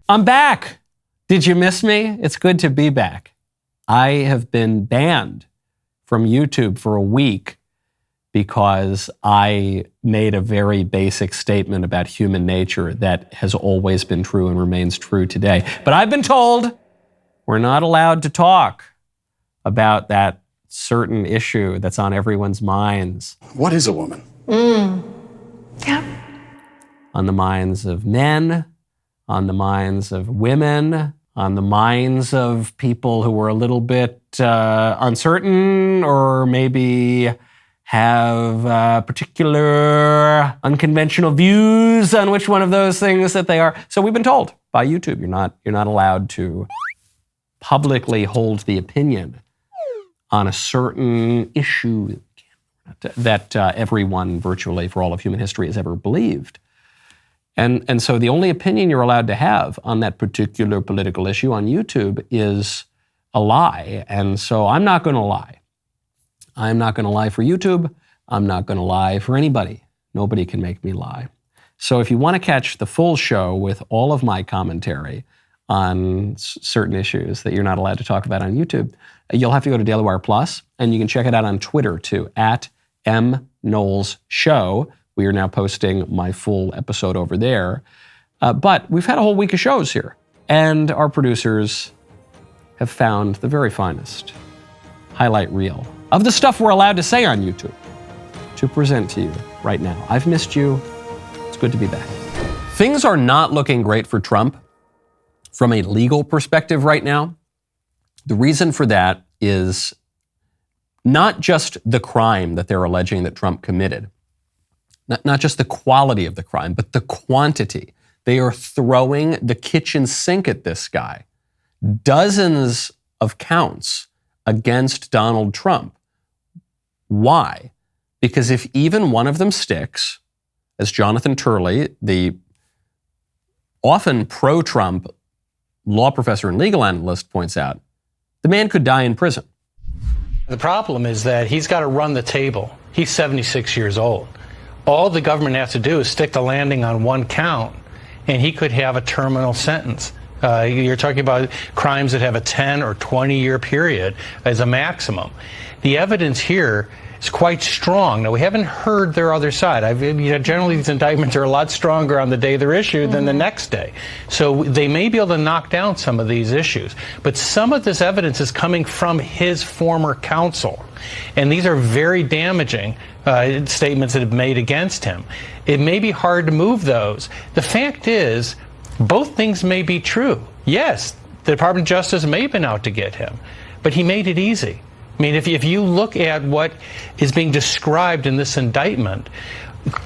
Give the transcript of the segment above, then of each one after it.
I'm back. Did you miss me? It's good to be back. I have been banned from YouTube for a week because I made a very basic statement about human nature that has always been true and remains true today. But I've been told we're not allowed to talk about that certain issue that's on everyone's minds. What is a woman? Yeah. On the minds of men, on the minds of women, on the minds of people who are a little bit uncertain or maybe have particular unconventional views on which one of those things that they are. So we've been told by YouTube, you're not allowed to publicly hold the opinion on a certain issue that everyone virtually for all of human history has ever believed. And so the only opinion you're allowed to have on that particular political issue on YouTube is a lie. And so I'm not going to lie. I'm not going to lie for YouTube. I'm not going to lie for anybody. Nobody can make me lie. So if you want to catch the full show with all of my commentary on certain issues that you're not allowed to talk about on YouTube, you'll have to go to Daily Wire Plus, and you can check it out on Twitter too, at Knowles Show. We are now posting my full episode over there. But we've had a whole week of shows here, and our producers have found the very finest highlight reel of the stuff we're allowed to say on YouTube to present to you right now. I've missed you. It's good to be back. Things are not looking great for Trump from a legal perspective right now. The reason for that is not just the crime that they're alleging that Trump committed, not just the quality of the crime, but the quantity. They are throwing the kitchen sink at this guy. Dozens of counts against Donald Trump. Why? Because if even one of them sticks, as Jonathan Turley, the often pro-Trump law professor and legal analyst, points out, the man could die in prison. The problem is that he's got to run the table. He's 76 years old. All the government has to do is stick the landing on one count, and he could have a terminal sentence. You're talking about crimes that have a 10 or 20-year period as a maximum. The evidence here is quite strong. Now, we haven't heard their other side. Generally, these indictments are a lot stronger on the day they're issued than the next day. So they may be able to knock down some of these issues. But some of this evidence is coming from his former counsel. And these are very damaging statements that have been made against him. It may be hard to move those. The fact is, both things may be true. Yes, the Department of Justice may have been out to get him, but he made it easy. I mean, if you look at what is being described in this indictment,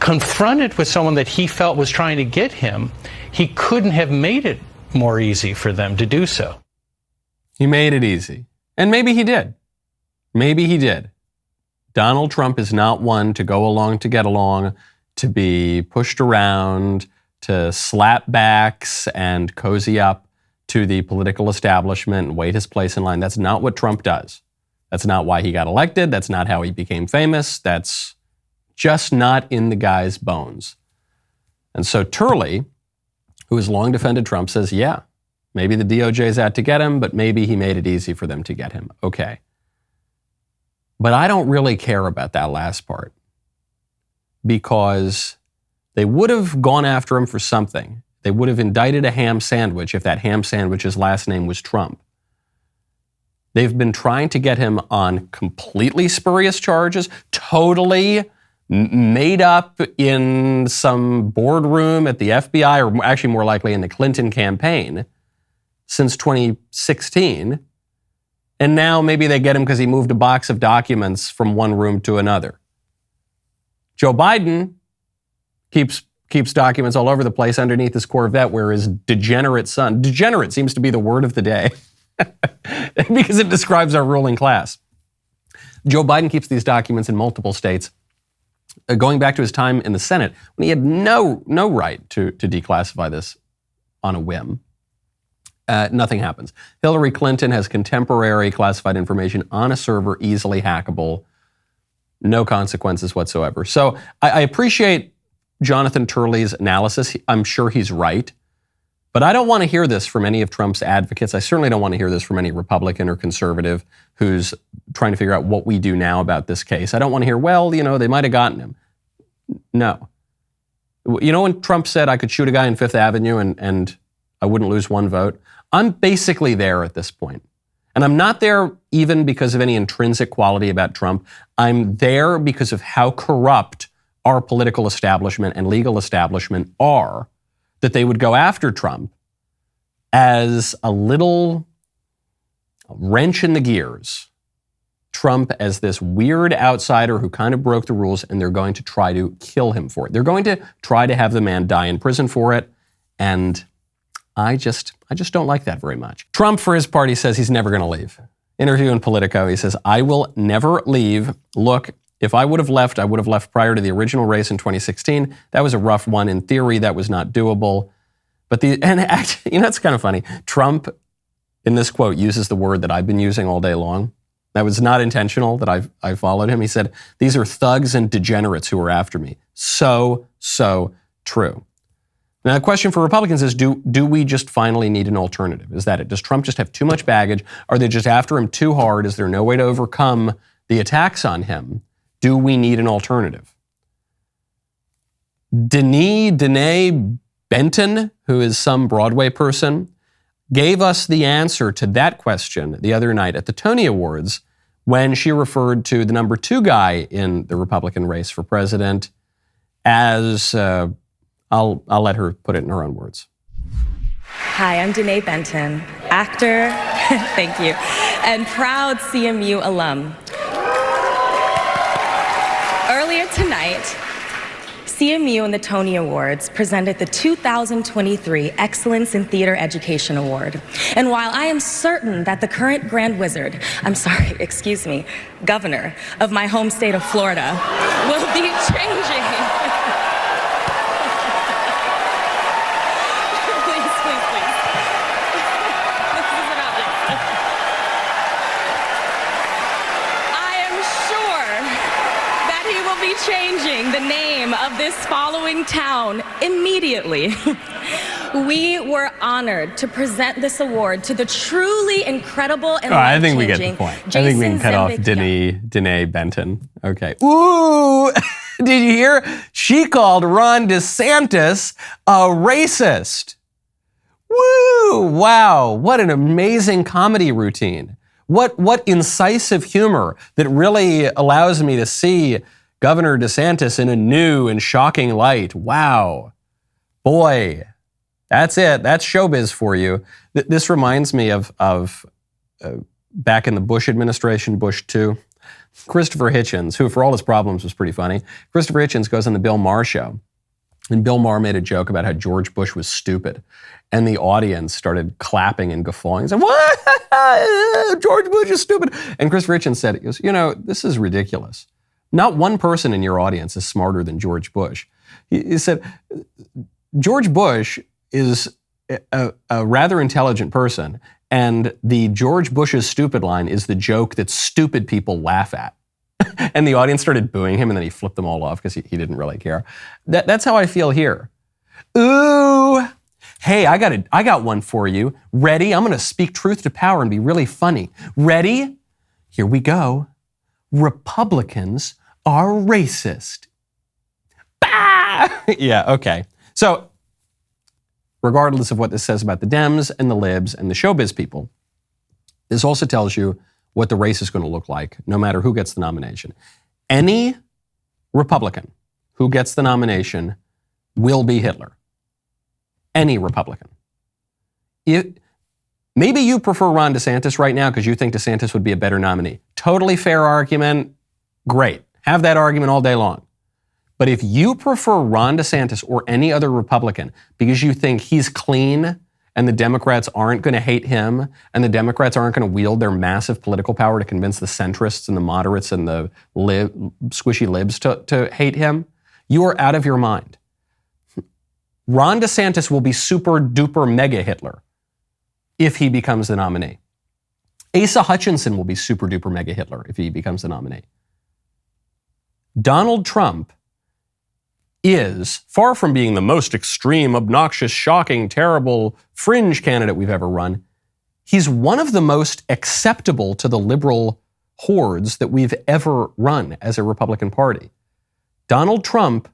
confronted with someone that he felt was trying to get him, he couldn't have made it more easy for them to do so. He made it easy. And maybe he did. Maybe he did. Donald Trump is not one to go along to get along, to be pushed around, to slap backs and cozy up to the political establishment and wait his place in line. That's not what Trump does. That's not why he got elected. That's not how he became famous. That's just not in the guy's bones. And so Turley, who has long defended Trump, says, yeah, maybe the DOJ is out to get him, but maybe he made it easy for them to get him. Okay. But I don't really care about that last part, because they would have gone after him for something. They would have indicted a ham sandwich if that ham sandwich's last name was Trump. They've been trying to get him on completely spurious charges, totally made up in some boardroom at the FBI, or actually more likely in the Clinton campaign, since 2016. And now maybe they get him because he moved a box of documents from one room to another. Joe Biden keeps documents all over the place underneath his Corvette where his degenerate son, degenerate seems to be the word of the day, because it describes our ruling class. Joe Biden keeps these documents in multiple states, going back to his time in the Senate, when he had no right to declassify this on a whim. Nothing happens. Hillary Clinton has contemporary classified information on a server, easily hackable, no consequences whatsoever. So I appreciate Jonathan Turley's analysis. I'm sure he's right. But I don't want to hear this from any of Trump's advocates. I certainly don't want to hear this from any Republican or conservative who's trying to figure out what we do now about this case. I don't want to hear, well, they might have gotten him. No. When Trump said I could shoot a guy in Fifth Avenue and I wouldn't lose one vote? I'm basically there at this point. And I'm not there even because of any intrinsic quality about Trump. I'm there because of how corrupt our political establishment and legal establishment are, that they would go after Trump as a little wrench in the gears. Trump as this weird outsider who kind of broke the rules, and they're going to try to kill him for it. They're going to try to have the man die in prison for it, and I just don't like that very much. Trump, for his part, he says he's never going to leave. Interview in Politico, he says, I will never leave. Look, if I would have left, I would have left prior to the original race in 2016. That was a rough one. In theory, that was not doable. But it's kind of funny. Trump, in this quote, uses the word that I've been using all day long. That was not intentional that I followed him. He said, these are thugs and degenerates who are after me. So true. Now, the question for Republicans is, do we just finally need an alternative? Is that it? Does Trump just have too much baggage? Are they just after him too hard? Is there no way to overcome the attacks on him? Do we need an alternative? Danae Benton, who is some Broadway person, gave us the answer to that question the other night at the Tony Awards when she referred to the number 2 guy in the Republican race for president as, I'll let her put it in her own words. Hi, I'm Danae Benton, actor, thank you, and proud CMU alum. Earlier tonight, CMU and the Tony Awards presented the 2023 Excellence in Theater Education Award. And while I am certain that the current governor of my home state of Florida will be changing. Changing the name of this following town immediately. We were honored to present this award to the truly incredible and I think we get the point. I think we can cut off Danae Benton. Okay. Ooh! Did you hear? She called Ron DeSantis a racist. Woo! Wow. What an amazing comedy routine. What incisive humor that really allows me to see Governor DeSantis in a new and shocking light. Wow. Boy, that's it. That's showbiz for you. This reminds me of back in the Bush administration, Bush 2, Christopher Hitchens, who for all his problems was pretty funny. Christopher Hitchens goes on the Bill Maher show, and Bill Maher made a joke about how George Bush was stupid. And the audience started clapping and guffawing. He said, what? George Bush is stupid. And Christopher Hitchens said, he goes, this is ridiculous. Not one person in your audience is smarter than George Bush. He said, George Bush is a rather intelligent person, and the George Bush's stupid line is the joke that stupid people laugh at. And the audience started booing him, and then he flipped them all off because he didn't really care. That's how I feel here. Ooh, hey, I got one for you. Ready? I'm going to speak truth to power and be really funny. Ready? Here we go. Republicans are racist. Bah! Yeah, okay. So, regardless of what this says about the Dems and the Libs and the showbiz people, this also tells you what the race is going to look like, no matter who gets the nomination. Any Republican who gets the nomination will be Hitler. Any Republican. Maybe you prefer Ron DeSantis right now because you think DeSantis would be a better nominee. Totally fair argument. Great. Have that argument all day long. But if you prefer Ron DeSantis or any other Republican because you think he's clean and the Democrats aren't going to hate him and the Democrats aren't going to wield their massive political power to convince the centrists and the moderates and the squishy libs to hate him, you are out of your mind. Ron DeSantis will be super duper mega Hitler if he becomes the nominee. Asa Hutchinson will be super duper mega Hitler if he becomes the nominee. Donald Trump is, far from being the most extreme, obnoxious, shocking, terrible, fringe candidate we've ever run, he's one of the most acceptable to the liberal hordes that we've ever run as a Republican Party. Donald Trump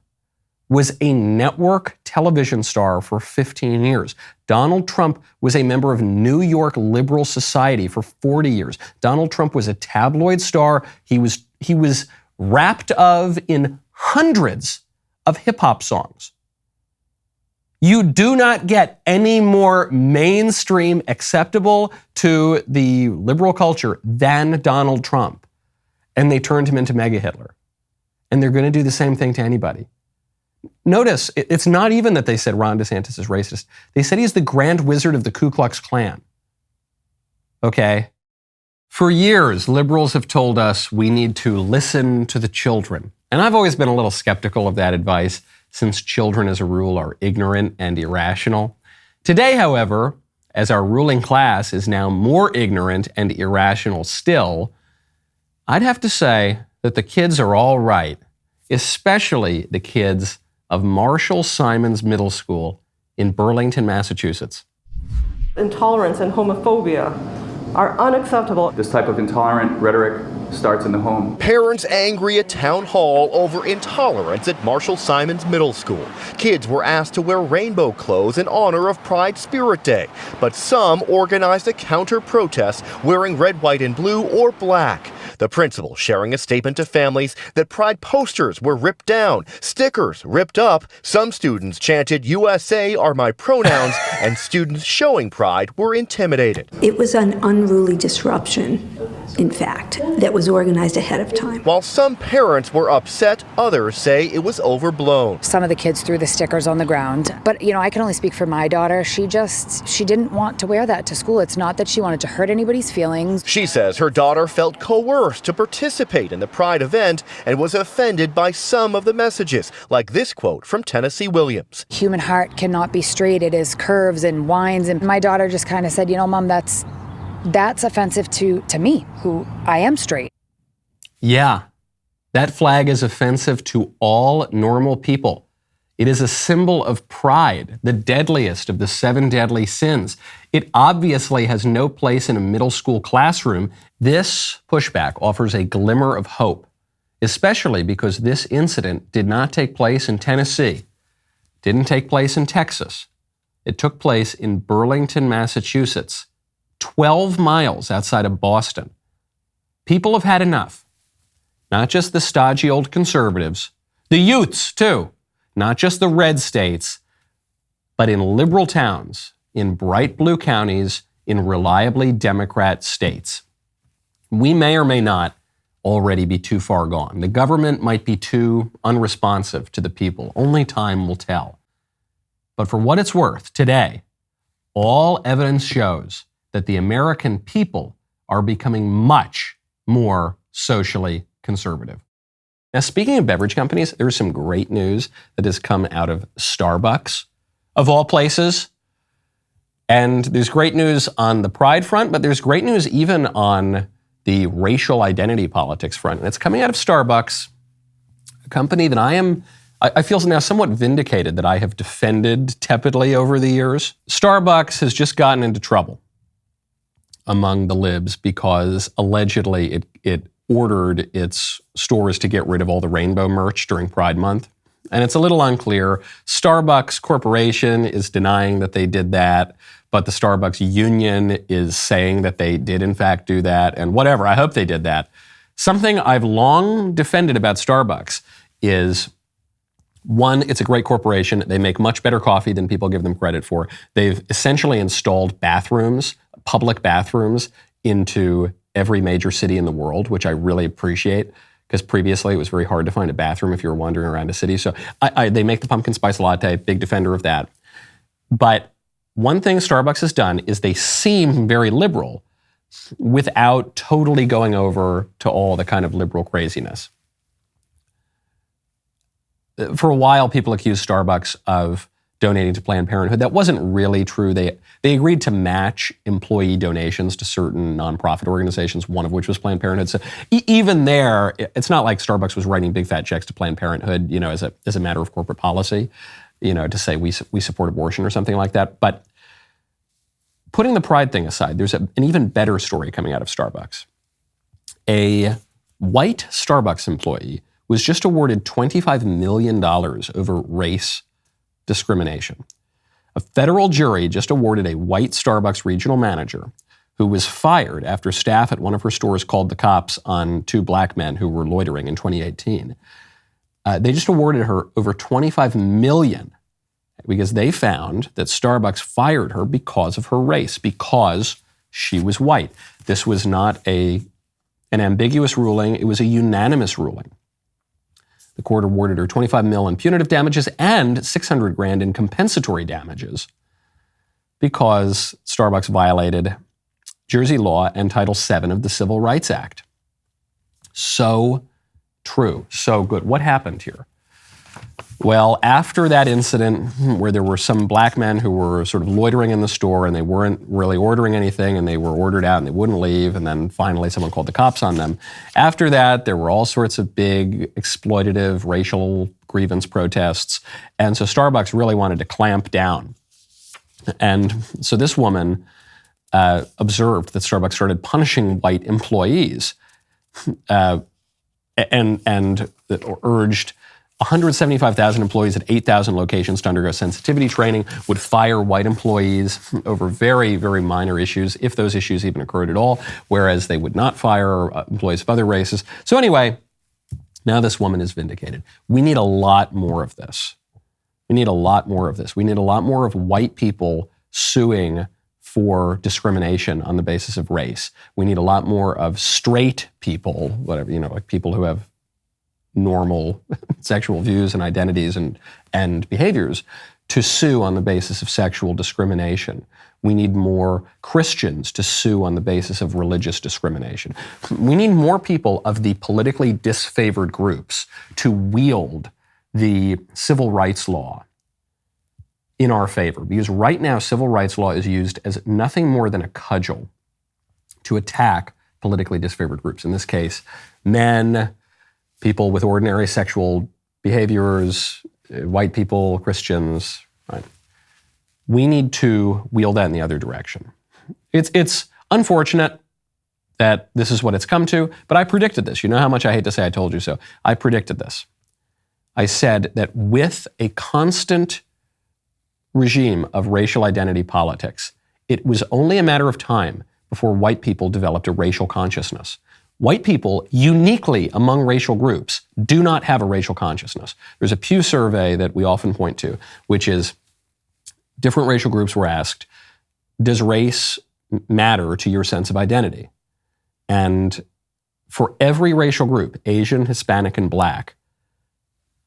was a network television star for 15 years. Donald Trump was a member of New York liberal society for 40 years. Donald Trump was a tabloid star. He was rapped of in hundreds of hip-hop songs. You do not get any more mainstream acceptable to the liberal culture than Donald Trump. And they turned him into Mega Hitler. And they're going to do the same thing to anybody. Notice, it's not even that they said Ron DeSantis is racist. They said he's the grand wizard of the Ku Klux Klan. Okay? For years, liberals have told us we need to listen to the children. And I've always been a little skeptical of that advice, since children as a rule are ignorant and irrational. Today, however, as our ruling class is now more ignorant and irrational still, I'd have to say that the kids are all right, especially the kids of Marshall Simons Middle School in Burlington, Massachusetts. Intolerance and homophobia are unacceptable. This type of intolerant rhetoric starts in the home. Parents angry at town hall over intolerance at Marshall Simons Middle School. Kids were asked to wear rainbow clothes in honor of Pride Spirit Day, but some organized a counter-protest wearing red, white, and blue or black. The principal sharing a statement to families that Pride posters were ripped down, stickers ripped up. Some students chanted "USA are my pronouns," and students showing Pride were intimidated. It was an unruly disruption, in fact, that was organized ahead of time. While some parents were upset, others say it was overblown. Some of the kids threw the stickers on the ground. But, I can only speak for my daughter. She didn't want to wear that to school. It's not that she wanted to hurt anybody's feelings. She says her daughter felt coerced to participate in the Pride event and was offended by some of the messages, like this quote from Tennessee Williams. Human heart cannot be straight. It is curves and winds. And my daughter just kind of said, Mom, that's offensive to me, who I am straight. Yeah, that flag is offensive to all normal people. It is a symbol of pride, the deadliest of the 7 deadly sins. It obviously has no place in a middle school classroom. This pushback offers a glimmer of hope, especially because this incident did not take place in Tennessee, didn't take place in Texas. It took place in Burlington, Massachusetts, 12 miles outside of Boston. People have had enough. Not just the stodgy old conservatives, the youths too. Not just the red states, but in liberal towns, in bright blue counties, in reliably Democrat states. We may or may not already be too far gone. The government might be too unresponsive to the people. Only time will tell. But for what it's worth, today, all evidence shows that the American people are becoming much more socially conservative. Now, speaking of beverage companies, there's some great news that has come out of Starbucks, of all places. And there's great news on the pride front, but there's great news even on the racial identity politics front. And it's coming out of Starbucks, a company that I feel now somewhat vindicated that I have defended tepidly over the years. Starbucks has just gotten into trouble among the libs because allegedly it ordered its stores to get rid of all the rainbow merch during Pride Month. And it's a little unclear. Starbucks Corporation is denying that they did that, but the Starbucks union is saying that they did in fact do that, and whatever, I hope they did that. Something I've long defended about Starbucks is, one, it's a great corporation. They make much better coffee than people give them credit for. They've essentially installed bathrooms, public bathrooms, into every major city in the world, which I really appreciate, because previously it was very hard to find a bathroom if you were wandering around a city. So they make the pumpkin spice latte, big defender of that. But one thing Starbucks has done is they seem very liberal without totally going over to all the kind of liberal craziness. For a while, people accused Starbucks of donating to Planned Parenthood. That wasn't really true. They agreed to match employee donations to certain nonprofit organizations, one of which was Planned Parenthood. So even there, it's not like Starbucks was writing big fat checks to Planned Parenthood, as a matter of corporate policy, to say we support abortion or something like that. But putting the pride thing aside, there's an even better story coming out of Starbucks. A white Starbucks employee was just awarded $25 million over race discrimination. A federal jury just awarded a white Starbucks regional manager who was fired after staff at one of her stores called the cops on 2 black men who were loitering in 2018. They just awarded her over $25 million because they found that Starbucks fired her because of her race, because she was white. This was not an ambiguous ruling. It was a unanimous ruling. The court awarded her $25 million in punitive damages and $600,000 in compensatory damages because Starbucks violated Jersey law and Title VII of the Civil Rights Act. So true, so good. What happened here? Well, after that incident where there were some black men who were sort of loitering in the store and they weren't really ordering anything and they were ordered out and they wouldn't leave, and then finally someone called the cops on them. After that, there were all sorts of big exploitative racial grievance protests, and so Starbucks really wanted to clamp down. And so this woman observed that Starbucks started punishing white employees and urged 175,000 employees at 8,000 locations to undergo sensitivity training, would fire white employees over very, very minor issues, if those issues even occurred at all, whereas they would not fire employees of other races. So anyway, now this woman is vindicated. We need a lot more of this. We need a lot more of this. We need a lot more of white people suing for discrimination on the basis of race. We need a lot more of straight people, whatever, like people who have normal sexual views and identities and behaviors, to sue on the basis of sexual discrimination. We need more Christians to sue on the basis of religious discrimination. We need more people of the politically disfavored groups to wield the civil rights law in our favor, because right now civil rights law is used as nothing more than a cudgel to attack politically disfavored groups. In this case, men, people with ordinary sexual behaviors, white people, Christians, right? We need to wield that in the other direction. It's unfortunate that this is what it's come to, but I predicted this. You know how much I hate to say I told you so. I predicted this. I said that with a constant regime of racial identity politics, it was only a matter of time before white people developed a racial consciousness. White people, uniquely among racial groups, do not have a racial consciousness. There's a Pew survey that we often point to, which is different racial groups were asked, does race matter to your sense of identity? And for every racial group, Asian, Hispanic, and Black,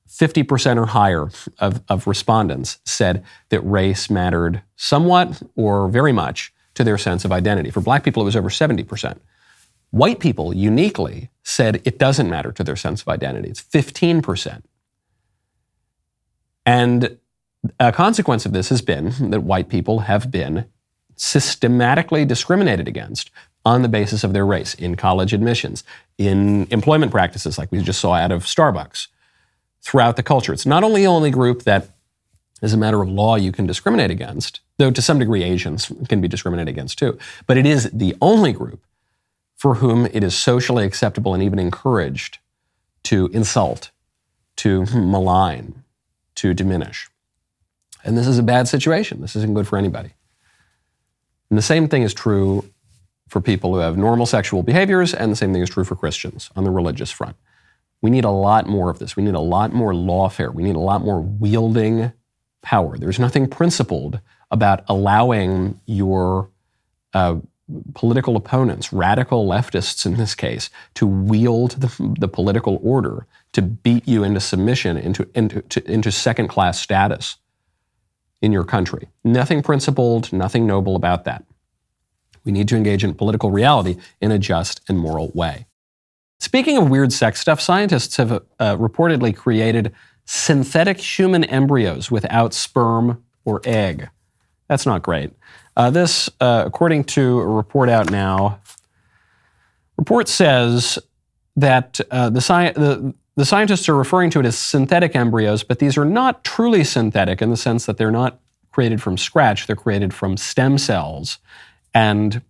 50% or higher of respondents said that race mattered somewhat or very much to their sense of identity. For Black people, it was over 70%. White people uniquely said it doesn't matter to their sense of identity. It's 15%. And a consequence of this has been that white people have been systematically discriminated against on the basis of their race in college admissions, in employment practices like we just saw out of Starbucks, throughout the culture. It's not only the only group that, as a matter of law, you can discriminate against, though to some degree Asians can be discriminated against too, but it is the only group for whom it is socially acceptable and even encouraged to insult, to malign, to diminish. And this is a bad situation. This isn't good for anybody. And the same thing is true for people who have normal sexual behaviors, and the same thing is true for Christians on the religious front. We need a lot more of this. We need a lot more lawfare. We need a lot more wielding power. There's nothing principled about allowing your political opponents, radical leftists in this case, to wield the political order to beat you into submission, into second-class status in your country. Nothing principled, nothing noble about that. We need to engage in political reality in a just and moral way. Speaking of weird sex stuff, scientists have reportedly created synthetic human embryos without sperm or egg. That's not great. This, according to a report out now, report says that the scientists are referring to it as synthetic embryos, but these are not truly synthetic in the sense that they're not created from scratch. They're created from stem cells. And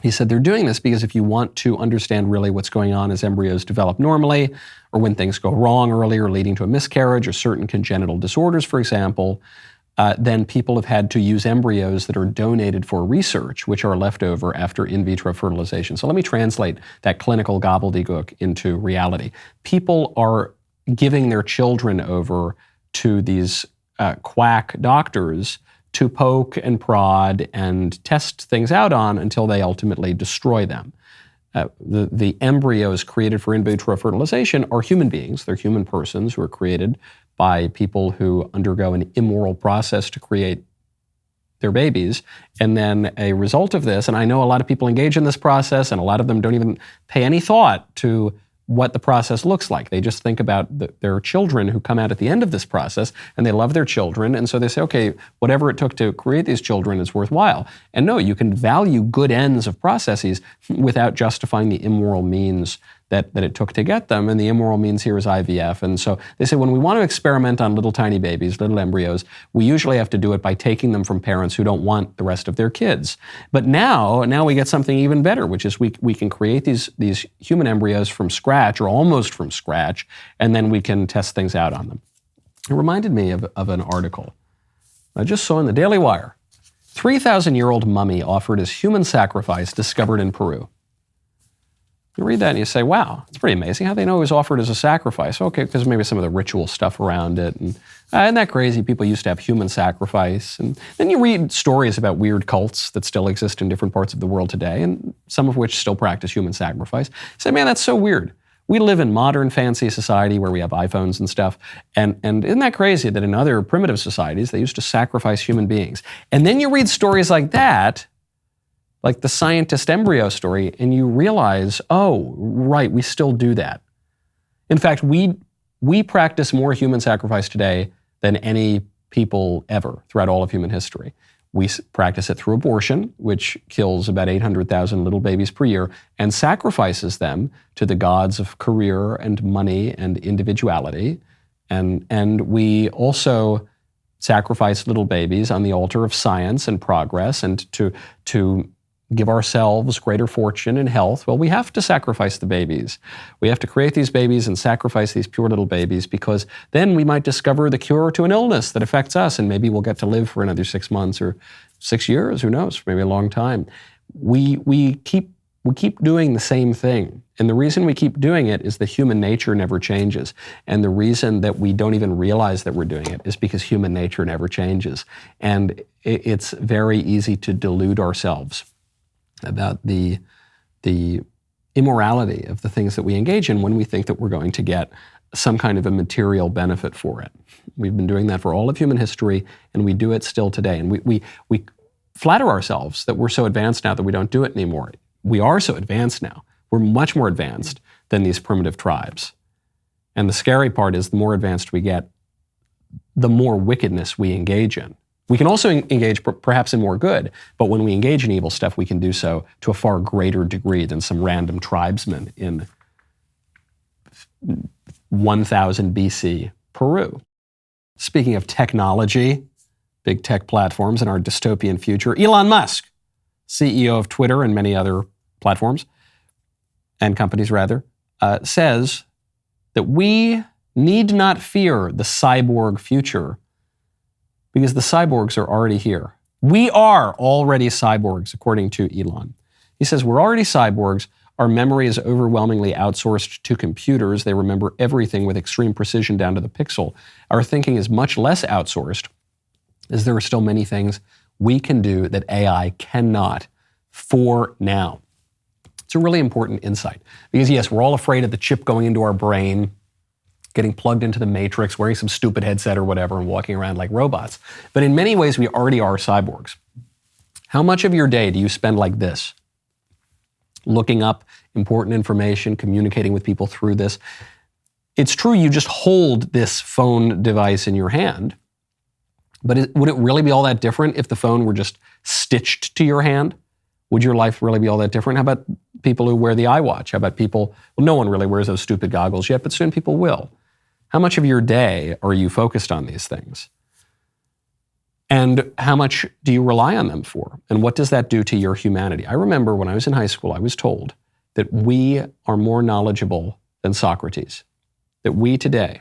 he said they're doing this because if you want to understand really what's going on as embryos develop normally, or when things go wrong earlier, leading to a miscarriage or certain congenital disorders, for example, then people have had to use embryos that are donated for research, which are left over after in vitro fertilization. So let me translate that clinical gobbledygook into reality. People are giving their children over to these quack doctors to poke and prod and test things out on until they ultimately destroy them. The embryos created for in vitro fertilization are human beings. They're human persons who are created by people who undergo an immoral process to create their babies. And then a result of this, and I know a lot of people engage in this process, and a lot of them don't even pay any thought to what the process looks like. They just think about their children who come out at the end of this process, and they love their children, and so they say, okay, whatever it took to create these children is worthwhile. And no, you can value good ends of processes without justifying the immoral means that it took to get them, and the immoral means here is IVF. And so they say when we want to experiment on little tiny babies, little embryos, we usually have to do it by taking them from parents who don't want the rest of their kids. But now we get something even better, which is we can create these human embryos from scratch, or almost from scratch, and then we can test things out on them. It reminded me of an article I just saw in the Daily Wire. 3,000-year-old mummy offered as human sacrifice discovered in Peru. You read that and you say, wow, it's pretty amazing how they know it was offered as a sacrifice. Okay, because maybe some of the ritual stuff around it. And isn't that crazy? People used to have human sacrifice. And then you read stories about weird cults that still exist in different parts of the world today, and some of which still practice human sacrifice. You say, man, that's so weird. We live in modern fancy society where we have iPhones and stuff. And isn't that crazy that in other primitive societies, they used to sacrifice human beings? And then you read stories like that, like the scientist embryo story, and you realize, oh, right, we still do that. In fact, we practice more human sacrifice today than any people ever throughout all of human history. We practice it through abortion, which kills about 800,000 little babies per year and sacrifices them to the gods of career and money and individuality. And we also sacrifice little babies on the altar of science and progress, and to give ourselves greater fortune and health. Well, we have to sacrifice the babies. We have to create these babies and sacrifice these pure little babies, because then we might discover the cure to an illness that affects us, and maybe we'll get to live for another 6 months or 6 years, who knows, maybe a long time. We keep doing the same thing. And the reason we keep doing it is that human nature never changes. And the reason that we don't even realize that we're doing it is because human nature never changes. And it's very easy to delude ourselves about the immorality of the things that we engage in when we think that we're going to get some kind of a material benefit for it. We've been doing that for all of human history, and we do it still today. And we flatter ourselves that we're so advanced now that we don't do it anymore. We are so advanced now. We're much more advanced than these primitive tribes. And the scary part is the more advanced we get, the more wickedness we engage in. We can also engage perhaps in more good, but when we engage in evil stuff, we can do so to a far greater degree than some random tribesman in 1000 BC Peru. Speaking of technology, big tech platforms in our dystopian future, Elon Musk, CEO of Twitter and many other platforms and companies rather, says that we need not fear the cyborg future, because the cyborgs are already here. We are already cyborgs, according to Elon. He says, we're already cyborgs. Our memory is overwhelmingly outsourced to computers. They remember everything with extreme precision down to the pixel. Our thinking is much less outsourced, as there are still many things we can do that AI cannot for now. It's a really important insight, because yes, we're all afraid of the chip going into our brain, getting plugged into the matrix, wearing some stupid headset or whatever, and walking around like robots. But in many ways, we already are cyborgs. How much of your day do you spend like this? Looking up important information, communicating with people through this. It's true, you just hold this phone device in your hand, But would it really be all that different if the phone were just stitched to your hand? Would your life really be all that different? How about people who wear the iWatch? How about people, well, no one really wears those stupid goggles yet, but soon people will. How much of your day are you focused on these things? And how much do you rely on them for? And what does that do to your humanity? I remember when I was in high school, I was told that we are more knowledgeable than Socrates. That we today,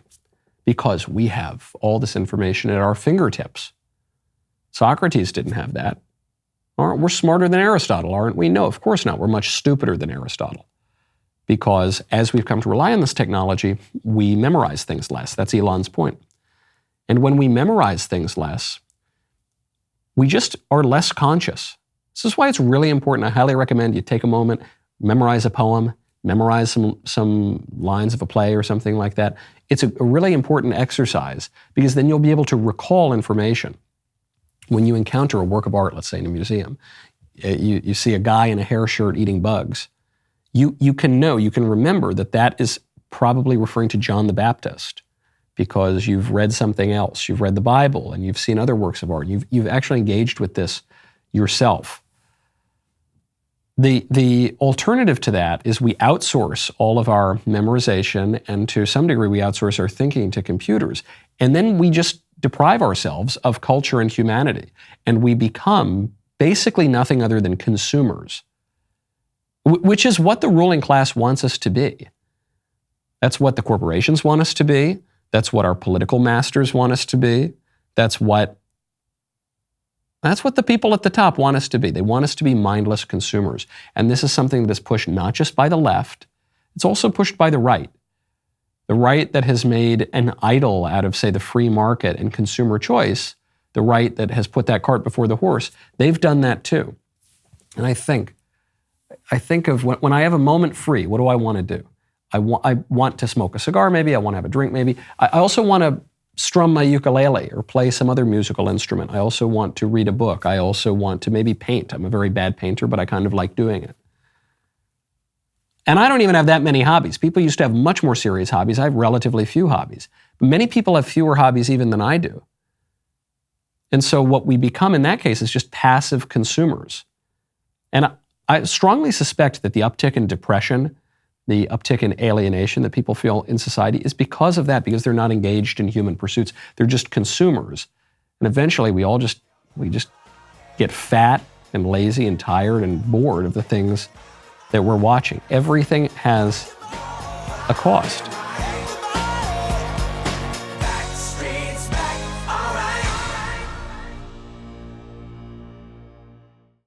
because we have all this information at our fingertips. Socrates didn't have that. We're smarter than Aristotle, aren't we? No, of course not. We're much stupider than Aristotle. Because as we've come to rely on this technology, we memorize things less. That's Elon's point. And when we memorize things less, we just are less conscious. This is why it's really important. I highly recommend you take a moment, memorize a poem, memorize some lines of a play or something like that. It's a really important exercise because then you'll be able to recall information. When you encounter a work of art, let's say in a museum, you see a guy in a hair shirt eating bugs, you can remember that is probably referring to John the Baptist because you've read something else. You've read the Bible and you've seen other works of art. You've actually engaged with this yourself. The alternative to that is we outsource all of our memorization, and to some degree we outsource our thinking to computers. And then we just deprive ourselves of culture and humanity. And we become basically nothing other than consumers, which is what the ruling class wants us to be. That's what the corporations want us to be. That's what our political masters want us to be. That's what the people at the top want us to be. They want us to be mindless consumers. And this is something that is pushed not just by the left, it's also pushed by the right. The right that has made an idol out of, say, the free market and consumer choice, the right that has put that cart before the horse, they've done that too. And I think of when I have a moment free, what do I want to do? I want to smoke a cigar maybe, I want to have a drink maybe. I also want to strum my ukulele or play some other musical instrument. I also want to read a book. I also want to maybe paint. I'm a very bad painter, but I kind of like doing it. And I don't even have that many hobbies. People used to have much more serious hobbies. I have relatively few hobbies. Many people have fewer hobbies even than I do. And so what we become in that case is just passive consumers. And I strongly suspect that the uptick in depression, the uptick in alienation that people feel in society is because of that, because they're not engaged in human pursuits. They're just consumers. And eventually we just get fat and lazy and tired and bored of the things that we're watching. Everything has a cost.